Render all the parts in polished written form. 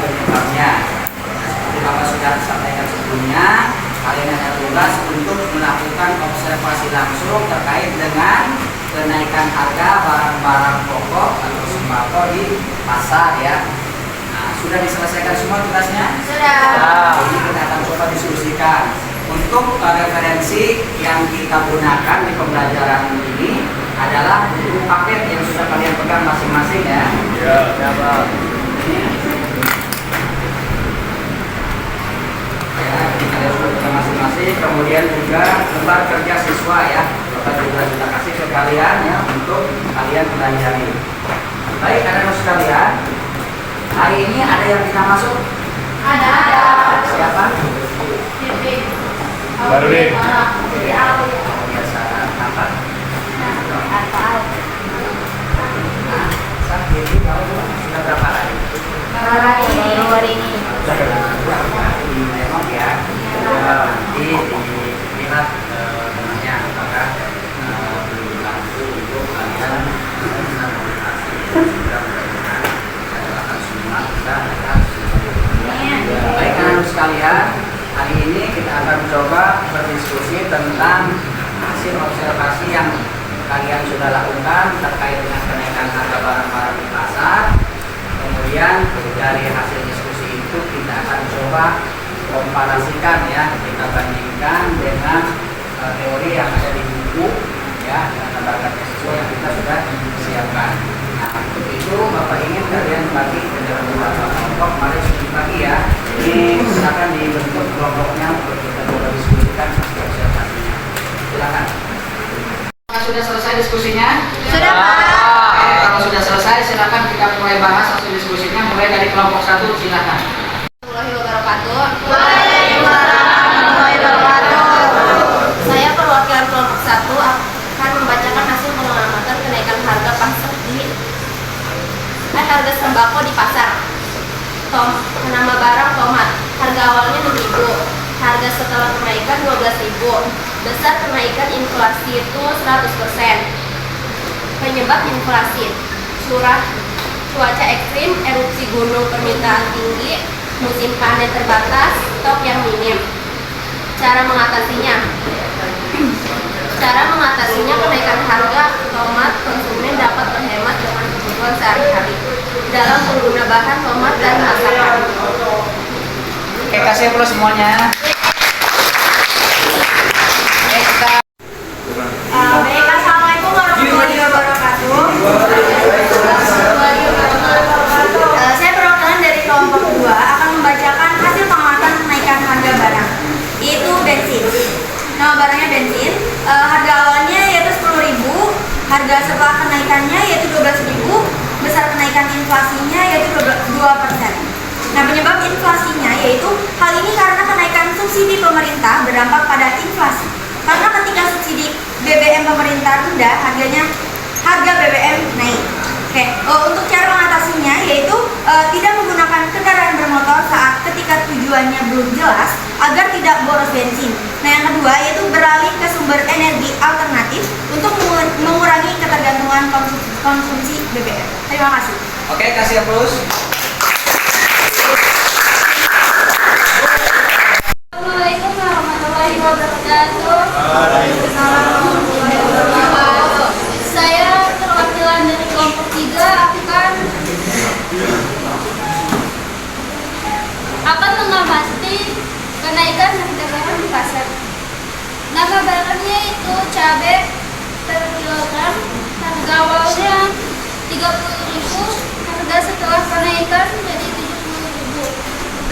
penyebabnya. Seperti Bapak sudah sampaikan sebelumnya, kalian ada tugas untuk melakukan observasi langsung terkait dengan kenaikan harga barang-barang pokok atau sembako di pasar ya. Nah, sudah diselesaikan semua tugasnya? Sudah. Ini kita akan coba diskusikan. Untuk referensi yang kita gunakan di pembelajaran ini adalah buku paket yang sudah kalian pegang masing-masing ya. Ya, Pak. Ya, kalian sudah pegang masing-masing. Kemudian juga lembar kerja siswa ya. Bapak juga sudah kasih ke kalian ya untuk kalian pelajari. Baik, anak-anak sekalian, hari ini ada yang kita masuk? Ada. Siapa? Barbie. Biasa apa? Nah, saat ini kamu sudah berapa hari? Baru hari ini. Di memang ya. Nanti dilihat namanya apakah belum langsung untuk kalian baik anak sekalian, hari ini kita akan coba berdiskusi tentang hasil observasi yang kalian sudah lakukan terkait dengan kenaikan harga barang-barang di pasar. Kemudian dari hasil diskusi itu kita akan coba komparasikan ya, kita bandingkan dengan teori yang ada di buku ya, dengan lembar kerja siswa yang kita sudah siapkan. Nah, untuk itu Bapak ingin kalian bagi ke dalam beberapa kelompok. Mari bagi ya. Ini silakan dibentuk kelompoknya untuk kita coba diskusikan hasil observasinya. Silakan. Sudah selesai diskusinya? Sudah, Pak. Oke, kalau sudah selesai silakan kita mulai bahas hasil diskusinya. Mulai dari kelompok 1 silakan. Saya perwakilan kelompok 1 akan membacakan hasil pengamatan kenaikan harga pasar harga sembako di pasar. Nama barang tomat, harga awalnya 6.000, harga setelah kenaikan 12.000. Besar kenaikan inflasi itu 100%. Penyebab inflasi: cuaca ekstrim, erupsi gunung, permintaan tinggi, musim panen terbatas, stok yang minim. Cara mengatasinya kenaikan harga tomat, konsumen dapat berhemat dengan kebutuhan sehari-hari dalam pengguna bahan tomat dan masakan. Oke, kasih dulu semuanya. Baik, assalamualaikum warahmatullahi wabarakatuh. Saya perwakilan dari kelompok 2 akan membacakan hasil pengamatan kenaikan harga barang, yaitu bensin. Nama barangnya bensin. Harga awalnya yaitu 10.000, harga setelah kenaikannya yaitu 12.000, besar kenaikan inflasinya yaitu 2%. Nah, penyebab inflasinya yaitu hal ini karena kenaikan subsidi pemerintah berdampak pada inflasi. Karena ketika subsidi BBM pemerintah rendah, harga BBM naik. Oke, untuk cara mengatasinya yaitu tidak menggunakan kendaraan bermotor saat ketika tujuannya belum jelas agar tidak boros bensin. Nah, yang kedua yaitu beralih ke sumber energi alternatif untuk mengurangi ketergantungan konsumsi BBM. Terima kasih. Oke, kasih aplaus. Assalamualaikum warahmatullahi wabarakatuh. Saya perwakilan dari kelompok 3 akan mengamati kenaikan harga barang di pasar. Nama barangnya itu cabai per kilogram, harga awalnya 30.000, harga setelah kenaikan jadi 70.000.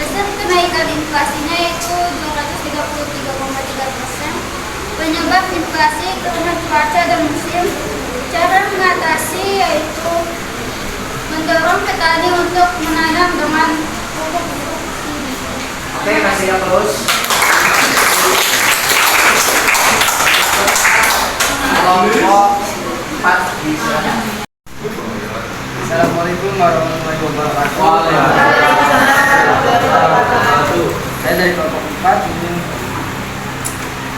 Besar kenaikan inflasinya itu 233,3%. Penyebab inflasi karena cuaca dan musim. Cara mengatasi yaitu mendorong petani untuk menanam dengan pupuk ini. Oke, kasih aplaus. Kelompok 4 silakan. Assalamualaikum warahmatullahi wabarakatuh. Saya dari kelompok 4 ingin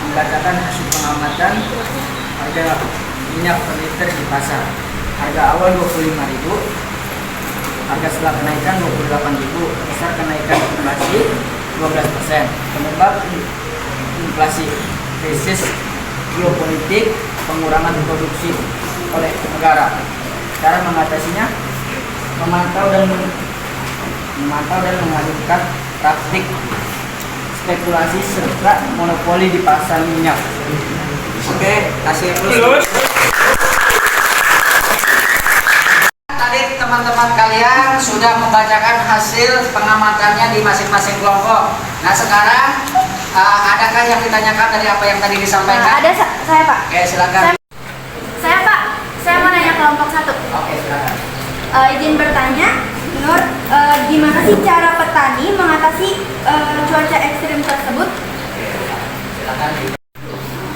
membacakan hasil pengamatan harga minyak per liter di pasar. Harga awal 25.000, Harga setelah kenaikan 28.000. Besar kenaikan inflasi 12%. Penyebab inflasi: krisis geopolitik, pengurangan produksi oleh negara. Cara mengatasinya: memantau dan mengalihkan praktik spekulasi serta monopoli di pasar minyak. Oke, hasil plus. Tadi teman-teman kalian sudah membacakan hasil pengamatannya di masing-masing kelompok. Nah sekarang adakah yang ditanyakan dari apa yang tadi disampaikan? Ada saya Pak. Oke, silakan. Saya Pak, saya mau nanya kelompok 1. Oke, silakan. Izin bertanya, Nur, gimana sih cara petani mengatasi cuaca ekstrim tersebut? Silakan.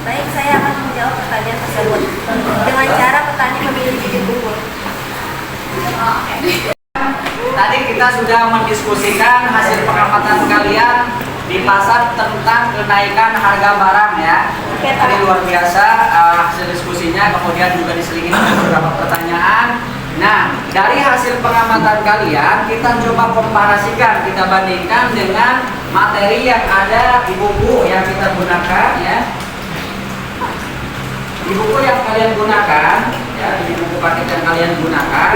Baik, saya akan menjawab pertanyaan tersebut dengan cara petani memilih bibit unggul. Tadi kita sudah mendiskusikan hasil pengamatan kalian di pasar tentang kenaikan harga barang ya. Oke, Pak. Tadi luar biasa hasil diskusinya, kemudian juga diselingi dengan beberapa pertanyaan. Nah, dari hasil pengamatan kalian kita coba komparasikan, kita bandingkan dengan materi yang ada di buku yang kita gunakan ya. Di buku yang kalian gunakan ya, di buku paket yang kalian gunakan,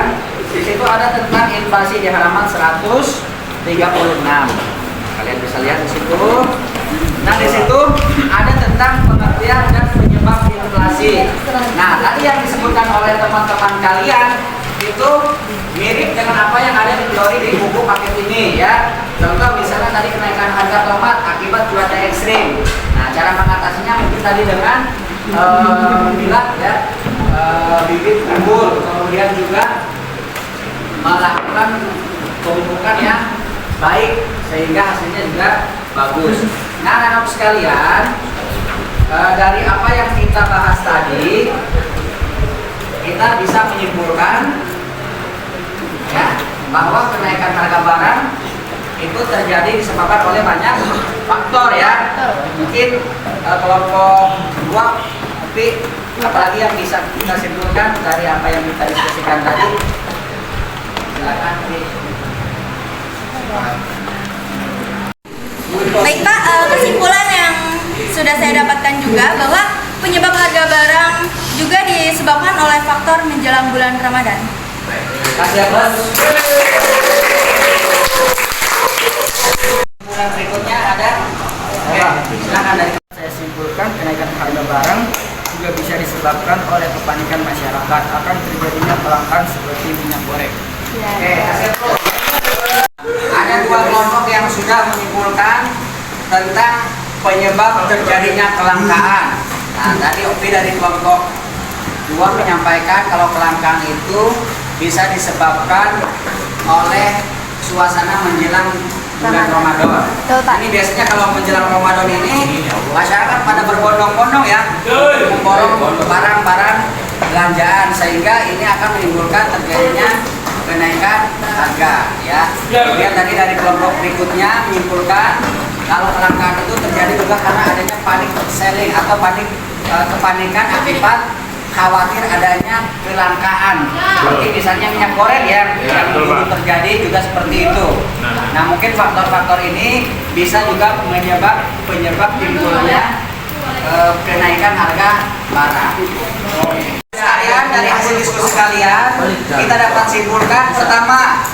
di situ ada tentang inflasi di halaman 136. Kalian bisa lihat di situ. Nah, di situ ada tentang pengertian dan penyebab inflasi. Nah, tadi yang disebutkan oleh teman-teman kalian itu mirip dengan apa yang ada di teori di buku paket ini ya. Contoh misalnya tadi kenaikan harga tomat akibat cuaca ekstrim. Nah, cara mengatasinya mungkin tadi dengan memilah ya bibit unggul, kemudian juga melakukan pemupukan yang baik sehingga hasilnya juga bagus. Nah, anak-anak sekalian, dari apa yang kita bahas tadi, kita bisa menyimpulkan ya bahwa kenaikan harga barang itu terjadi disebabkan oleh banyak faktor ya. Mungkin kelompok 2, tapi apalagi yang bisa kita simpulkan dari apa yang kita diskusikan tadi? Silakan. Baik Pak, kesimpulan yang sudah saya dapatkan juga bahwa penyebab harga barang juga disebabkan oleh faktor menjelang bulan Ramadan. Kasih ya bos. Kesimpulan berikutnya ada. Oke, silakan dari saya simpulkan kenaikan harga barang juga bisa disebabkan oleh kepanikan masyarakat akan terjadinya kelangkaan seperti minyak goreng. Oke, hasil plus. Ada 2 kelompok yang sudah menyimpulkan tentang penyebab terjadinya kelangkaan. Nah, tadi Opi dari kelompok 2 menyampaikan kalau kelangkaan itu bisa disebabkan oleh suasana menjelang bulan Ramadan. Ini biasanya kalau menjelang Ramadan ini masyarakat pada berbondong-bondong ya, memborong barang-barang belanjaan sehingga ini akan menimbulkan terjadinya kenaikan harga ya. Kemudian tadi dari kelompok berikutnya menyimpulkan kalau kelangkaan itu terjadi juga karena adanya panic selling atau kepanikan akibat khawatir adanya kelangkaan. Seperti misalnya minyak goreng ya, yang dulu terjadi juga seperti itu. Nah, mungkin faktor-faktor ini bisa juga penyebab timbulnya kenaikan harga barang. Sekalian dari hasil diskusi kalian kita dapat simpulkan pertama,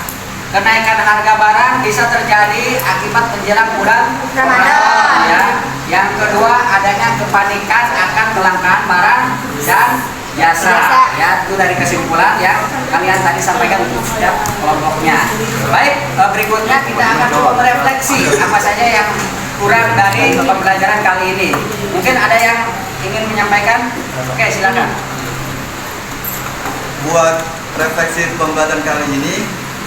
kenaikan harga barang bisa terjadi akibat menjelang bulan Ramadan ya. Yang kedua, adanya kepanikan akan kelangkaan barang dan jasa ya. Itu dari kesimpulan yang kalian tadi sampaikan untuk setiap kelompoknya. Baik, berikutnya kita akan coba merefleksi apa saja yang kurang dari pembelajaran kali ini. Mungkin ada yang ingin menyampaikan? Oke, silakan. Buat refleksi pembelajaran kali ini,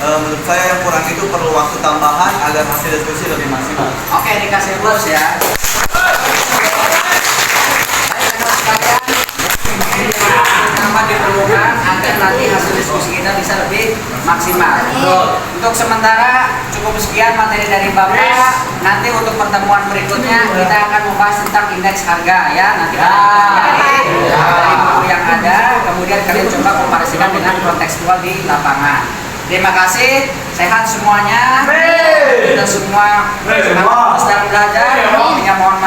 menurut saya yang kurang itu perlu waktu tambahan agar hasil diskusi lebih maksimal. Oke, dikasih plus ya. Tambah diperlukan agar nanti hasil diskusi kita bisa lebih maksimal. Untuk sementara cukup sekian materi dari Bapak. Nanti untuk pertemuan berikutnya kita akan membahas tentang indeks harga ya. Nanti dari buku yang ada, kemudian kalian coba komparasikan dengan kontekstual di lapangan. Terima kasih, sehat semuanya. Amin. Kita semua semangat terus dalam belajar. Mohon